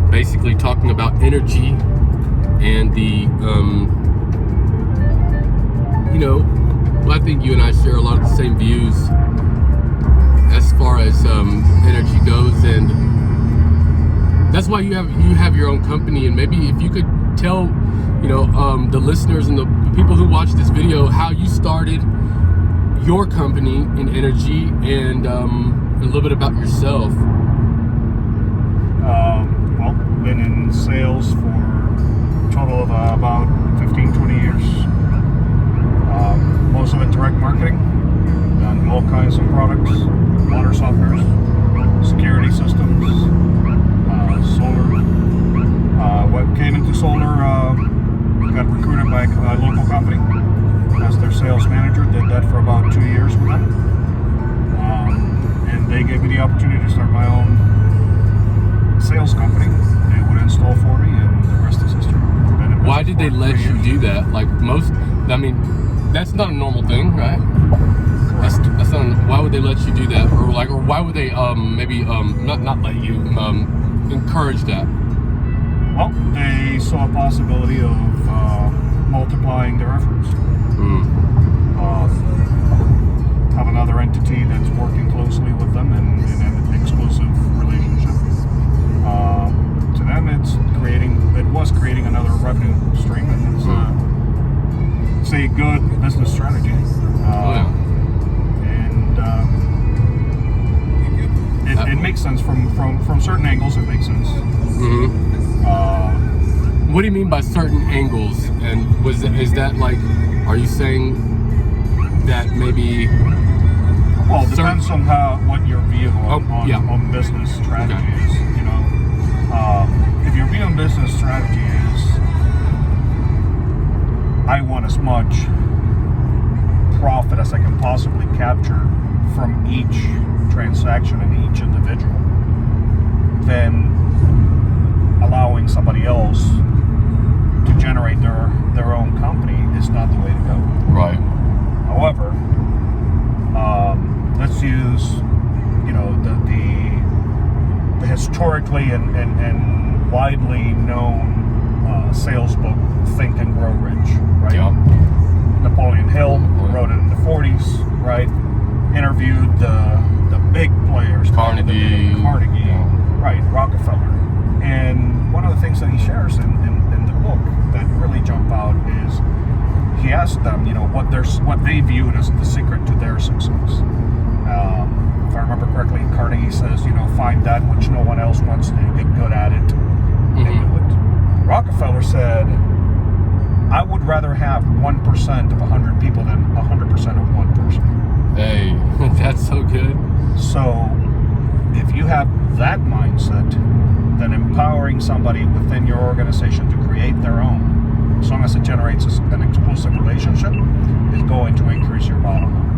basically talking about energy and the, I think you and I share a lot of the same views as far as energy goes, and that's why you have your own company. And maybe if you could tell the listeners and the people who watch this video how you started your company in energy, and a little bit about yourself. Well, been in sales for a total of about 15-20 years. Most of it direct marketing. Done all kinds of products, water softeners, security systems, solar. What came into solar, got recruited by a local company as their sales manager. Did that for about 2 years with them. And they gave me the opportunity to start my own sales company. They would install for me, and the rest is history. Why did they let you do that? That's not a normal thing, right? That's not. Why would they let you do that, or why would they not let you encourage that? Well, they saw a possibility of multiplying their efforts. Have another entity that's working closely with them in an exclusive relationship. To them, it was creating another revenue stream, and it's a good business strategy. And it makes sense from certain angles. It makes sense. What do you mean by certain angles? And is that are you saying that maybe? Well, it depends on what your view on business strategy is. If your view on business strategy is, I want as much profit as I can possibly capture from each transaction and each individual, then allowing somebody else to generate their own company is not the way to go. Right. However, let's use the historically and widely known sales book, Think and Grow Rich, right? Yeah. Napoleon Hill wrote it in the 40s, right? Interviewed the big players, Carnegie, right? Rockefeller. And one of the things that he shares in the book that really jump out is he asked them, what they viewed as the secret to their success. If I remember correctly, Carnegie says, find that which no one else wants to do, get good at it, and do it. Rockefeller said, I would rather have 1% of 100 people than 100% of one person. Hey, that's so good. So, if you have that mindset, then empowering somebody within your organization to create their own, as long as it generates an exclusive relationship, is going to increase your bottom line.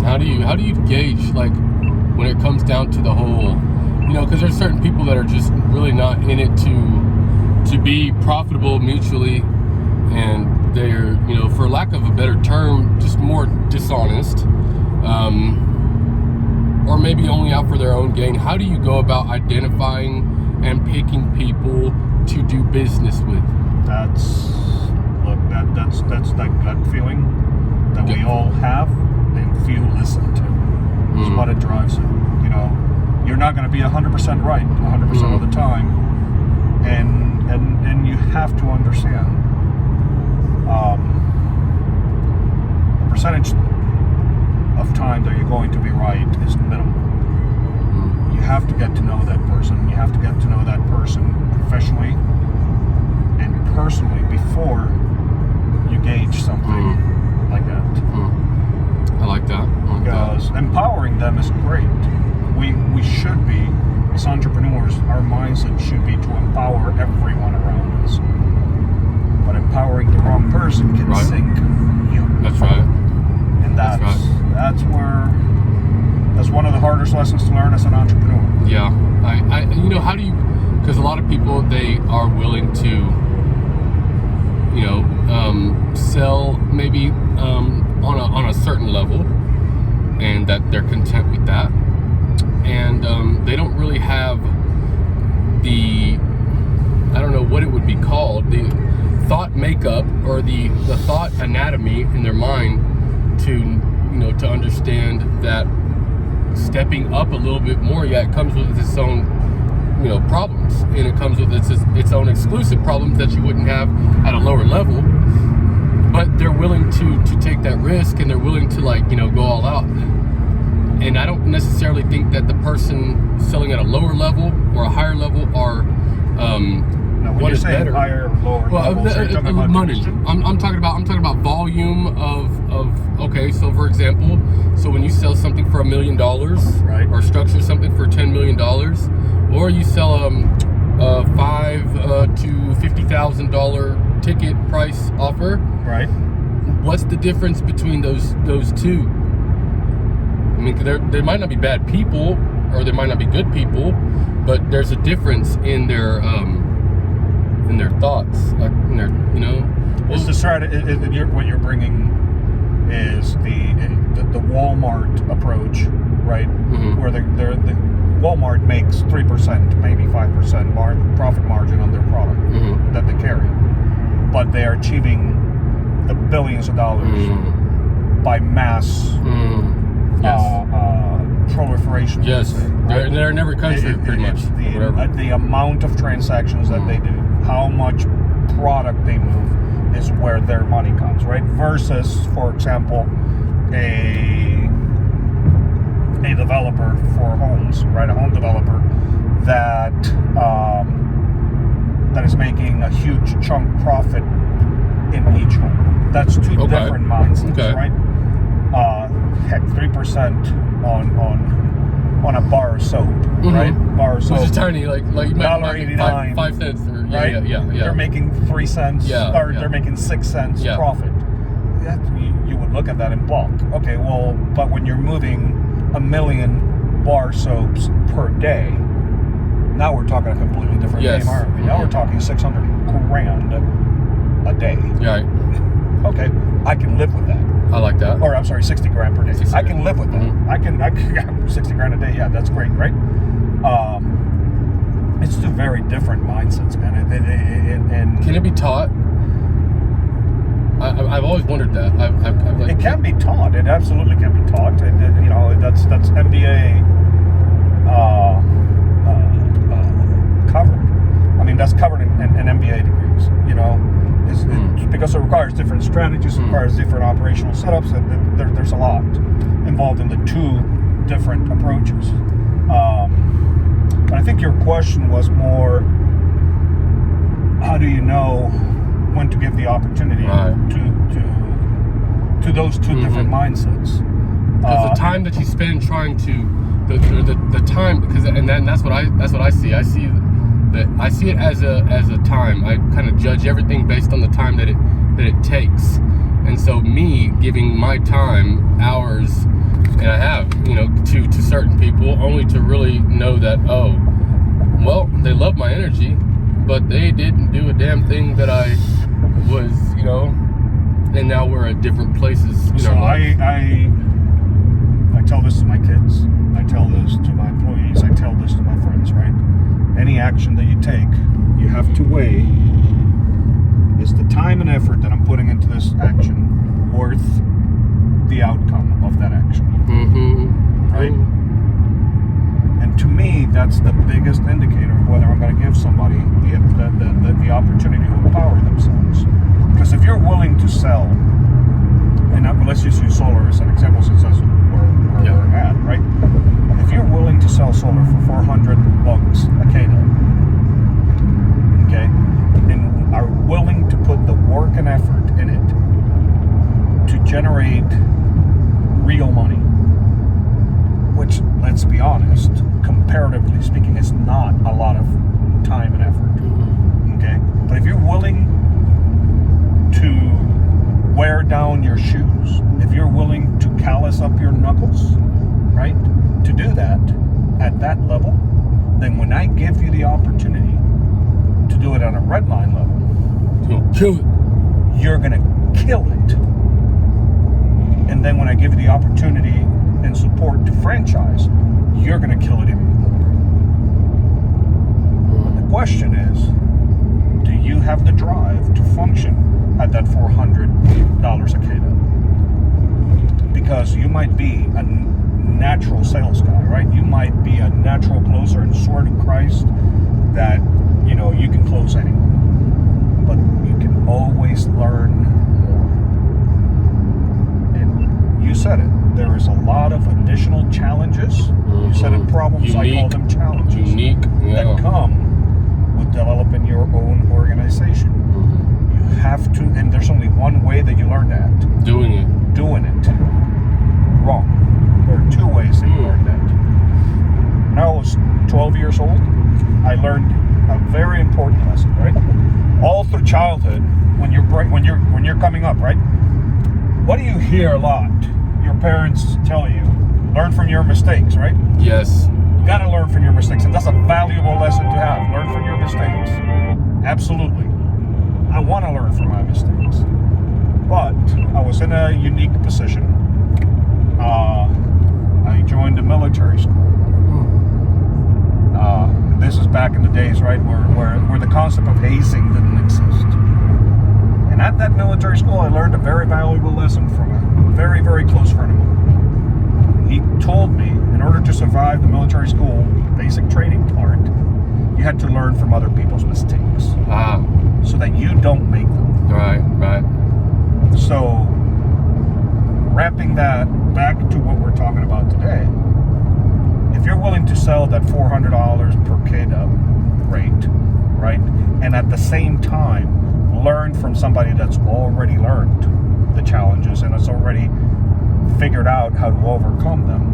How do you gauge when it comes down to the whole, because there's certain people that are just really not in it to be profitable mutually, and they're, for lack of a better term, just more dishonest, or maybe only out for their own gain. How do you go about identifying and picking people to do business with? That's that gut feeling that we all have and few listen to. It's what it drives it. You're not going to be 100% right 100% of the time, and you have to understand the percentage of time that you're going to be right is minimal. You have to get to know that person. You have to get to know that person professionally and personally before you gauge something like that. I like that. Because empowering them is great. We should be, as entrepreneurs, our mindset should be to empower everyone around us. But empowering the wrong person can sink you. That's right. And that's one of the hardest lessons to learn as an entrepreneur. Yeah. How do you, because a lot of people, they are willing to, sell maybe on a certain level, and that they're content with that, and they don't really have the be called, the thought makeup or the thought anatomy in their mind to understand that stepping up a little bit more, it comes with its own problems, and it comes with its own exclusive problems that you wouldn't have at a lower level. But they're willing to take that risk, and they're willing to go all out. And I don't necessarily think that the person selling at a lower level or a higher level are now, when one you is say better. Higher, lower levels, are you talking about money. I'm talking about volume of okay. So for example, when you sell something for $1 million, right, or structure something for $10 million, or you sell a $5,000 to $50,000 ticket price offer, right? What's the difference between those two? I mean, they might not be bad people, or they might not be good people, but there's a difference in their thoughts, It's the strategy. What you're bringing is the Walmart approach, right? Mm-hmm. Where the Walmart makes 3%, maybe 5% profit margin on their product mm-hmm. that they carry, but they are achieving the billions of dollars mm-hmm. by mass. Mm-hmm. Yes. Proliferation. Yes, right? they're in every country pretty much. The amount of transactions that they do, how much product they move, is where their money comes, right? Versus, for example, a developer for homes, right? A home developer that is making a huge chunk profit in each home. That's two different mindsets, right? Heck, 3% on a bar of soap, mm-hmm. right? Bar of soap, which is tiny, like $1.89, 5 cents, or right? Yeah. They're making 3 cents, they're making 6 cents profit. You would look at that in bulk. Okay, well, but when you're moving 1 million bar soaps per day, now we're talking a completely different game, aren't we? Now we're talking $600,000 a day. Right. Okay, I can live with that. I like that. Or I'm sorry, $60,000 per day. I can live with that. Mm-hmm. I can $60,000 a day. Yeah, that's great, right? It's two very different mindsets, man. And can it be taught? I've always wondered that. It can be taught. It absolutely can be taught. That's MBA covered. I mean, that's covered in MBA degrees. It's because it requires different strategies, it requires different operational setups, and there's a lot involved in the two different approaches. But I think your question was more, how do you know when to give the opportunity to those two different mindsets? Because the time that you spend trying to the time, that's what I see. I see it as a time. I kind of judge everything based on the time that it takes. And so me giving my time, hours, and I have, to certain people, only to really know that, they love my energy, but they didn't do a damn thing that I was, and now we're at different places. So I tell this to my kids, I tell this to my employees, I tell this to my friends, right? Any action that you take, you have to weigh, is the time and effort that I'm putting into this action worth the outcome of that action? Mm-hmm. Right? And to me, that's the biggest indicator of whether I'm going to give somebody the opportunity to empower themselves. Because if you're willing to sell, and let's just use solar as an example since that's where we're at, right? If you're willing to sell solar for $400 a kilo, okay, and are willing to put the work and effort in it to generate real money, which, let's be honest, comparatively speaking, is not a lot of time and effort, okay? But if you're willing to wear down your shoes, if you're willing to callous up your knuckles, right, to do that at that level, then when I give you the opportunity to do it at a red line level, you'll kill it. You're gonna kill it. And then when I give you the opportunity and support to franchise, you're gonna kill it even more. But the question is, do you have the drive to function at that $400 cicada. Because you might be a natural sales guy, right? You might be a natural closer and swear to Christ that, you know, you can close anyone. But you can always learn more. And you said it. There is a lot of additional challenges. You said it, problems. I call them challenges. That come with developing your own organization. You have to, and there's only one way that you learn that. Doing it. Wrong. There are two ways that you learn that. When I was 12 years old, I learned a very important lesson, right? All through childhood, when you're coming up, right? What do you hear a lot? Your parents tell you, learn from your mistakes, right? Yes. You gotta learn from your mistakes, and that's a valuable lesson to have. Learn from your mistakes. Absolutely. I want to learn from my mistakes. But I was in a unique position. I joined the military school. This is back in the days, right, where the concept of hazing didn't exist. And at that military school, I learned a very valuable lesson from a very, very close friend of mine. He told me, in order to survive the military school basic training part, you had to learn from other people's mistakes. So that you don't make them. Right. So, wrapping that back to what we're talking about today, if you're willing to sell that $400 per kid rate, right, and at the same time learn from somebody that's already learned the challenges and has already figured out how to overcome them,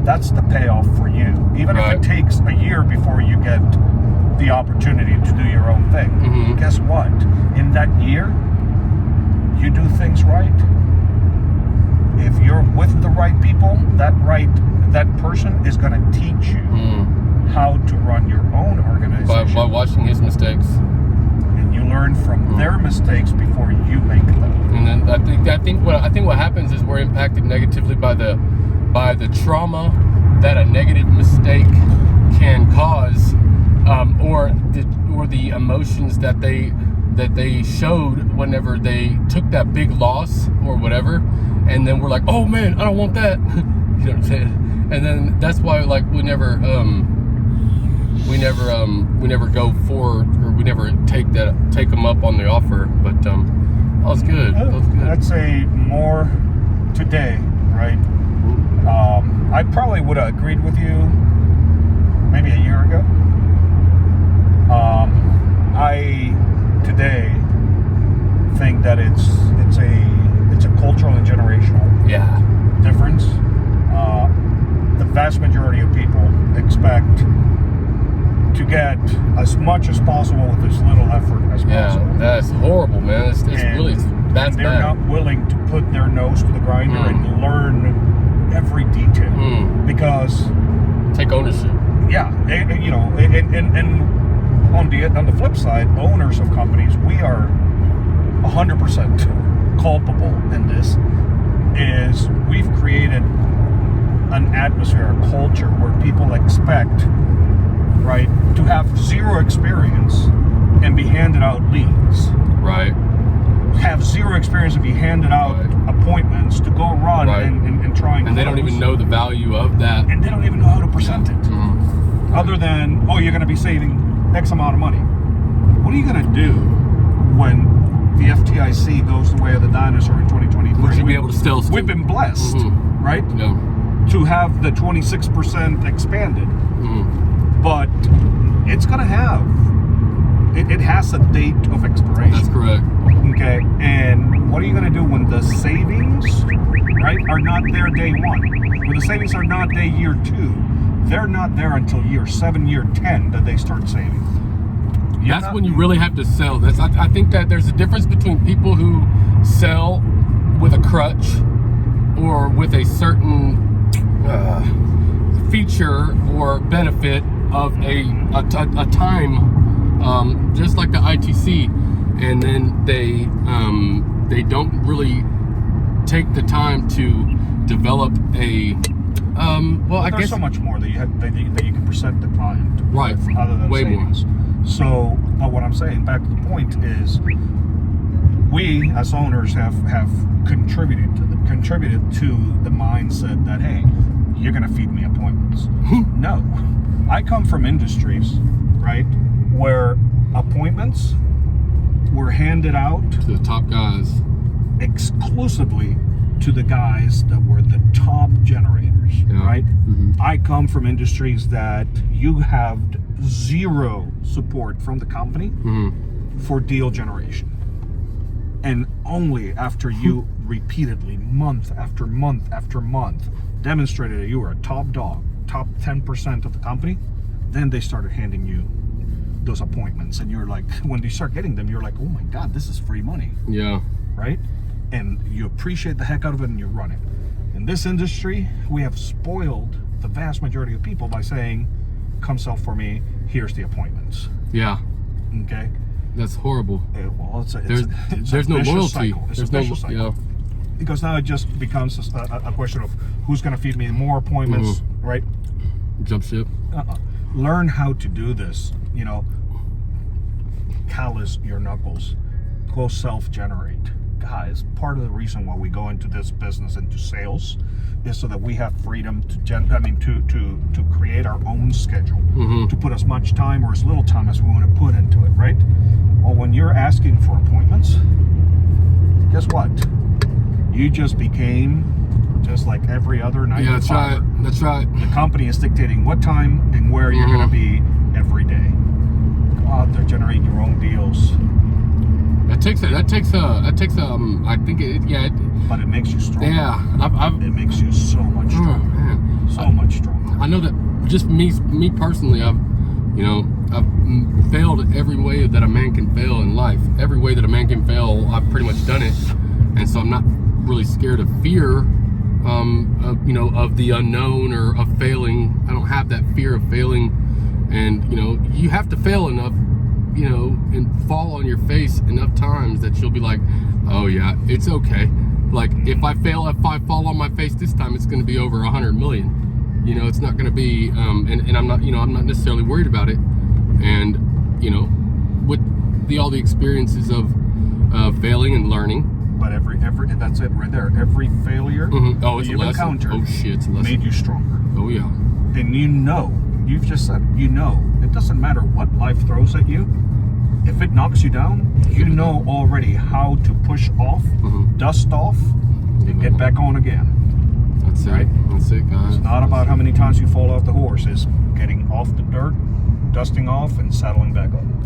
that's the payoff for you. Even if it takes a year before you get the opportunity to do your own thing, guess what? In that year, you do things right. If you're with the right people, that person is going to teach you how to run your own organization by watching his mistakes. And you learn from their mistakes before you make them. And then I think what happens is we're impacted negatively by the trauma that a negative mistake can cause, or the emotions that they showed whenever they took that big loss or whatever, and then we're like, oh man, I don't want that. You know what I'm saying? And then that's why, like, we never go forward, or we never take them up on the offer. But that was good. I'd say more today, right? I probably would have agreed with you maybe a year ago. I today think that it's a cultural and generational difference. The vast majority of people expect to get as much as possible with as little effort as possible. Yeah, that's horrible, man. It's really that's they're bad. not willing to put their nose to the grinder and learn every detail because take ownership. Yeah, and on the flip side, owners of companies, we are 100% culpable in this. Is we've created an atmosphere, a culture where people expect, right, to have zero experience and be handed out leads. Right. Have zero experience and be handed out appointments to go run and try and they don't even know the value of that. And they don't even know how to present it. Other than, oh, you're going to be saving X amount of money. What are you going to do when the FTIC goes the way of the dinosaur in 2023? Would you be able to still? We've been blessed, right? Yeah. To have the 26% expanded. But it's going to have, it has a date of expiration. That's correct. Okay, and what are you going to do when the savings, right, are not there day one? When the savings are not day year 2, they're not there until year 7, year 10 that they start saving. That's when you really have to sell. I think that there's a difference between people who sell with a crutch or with a certain feature or benefit of a time, just like the ITC, and then they don't really take the time to develop a I guess so much more that you can present the client, right, other than way savings. more. So, but what I'm saying, back to the point is, we as owners have contributed to the mindset that, hey, you're gonna feed me appointments. No, I come from industries, right, where appointments were handed out To the top guys. exclusively to the guys that were the top generators, Yeah. right? Mm-hmm. I come from industries that you have zero support from the company Mm-hmm. for deal generation. And only after you repeatedly, month after month after month, demonstrated that you were a top dog, top 10% of the company, then they started handing you those appointments. And you're like, when you start getting them, you're like, oh my God, this is free money, Yeah. right? And you appreciate the heck out of it and you run it. In this industry, we have spoiled the vast majority of people by saying, come sell for me, here's the appointments. Yeah. Okay? That's horrible. Well, it's There's a no vicious loyalty. cycle. It's There's a vicious cycle. Yeah. Because now it just becomes a question of who's going to feed me more appointments, right? Jump ship. Learn how to do this. You know, callous your knuckles. Go self-generate. Guys, part of the reason why we go into this business, into sales, is so that we have freedom to create our own schedule, to put as much time or as little time as we want to put into it, right? Well, when you're asking for appointments, guess what? You just became just like every other 9 to 5. That's right. That's right. The company is dictating what time and where you're going to be every day. Go out there, generate your own deals. That takes I think But it makes you stronger. yeah, It makes you so much stronger. man. So much stronger. I know that just me personally, I've failed every way that a man can fail in life. Every way that a man can fail, I've pretty much done it. And so I'm not really scared of fear, of the unknown or of failing. I don't have that fear of failing. And, you have to fail enough, and fall on your face enough times that you'll be like, oh yeah, it's okay. Like if I fall on my face this time, it's going to be over 100 million. It's not going to be, and I'm not necessarily worried about it. And, with all the experiences of failing and learning. But every that's it right there. Every failure Oh, it's you've a lesson. encountered Oh shit, it's a lesson. made you stronger. Oh yeah. And you've just said, it doesn't matter what life throws at you. If it knocks you down, you know already how to push off, dust off, and get back on again. That's it. Right? That's it, guys. It's not about how many times you fall off the horse. It's getting off the dirt, dusting off, and saddling back up.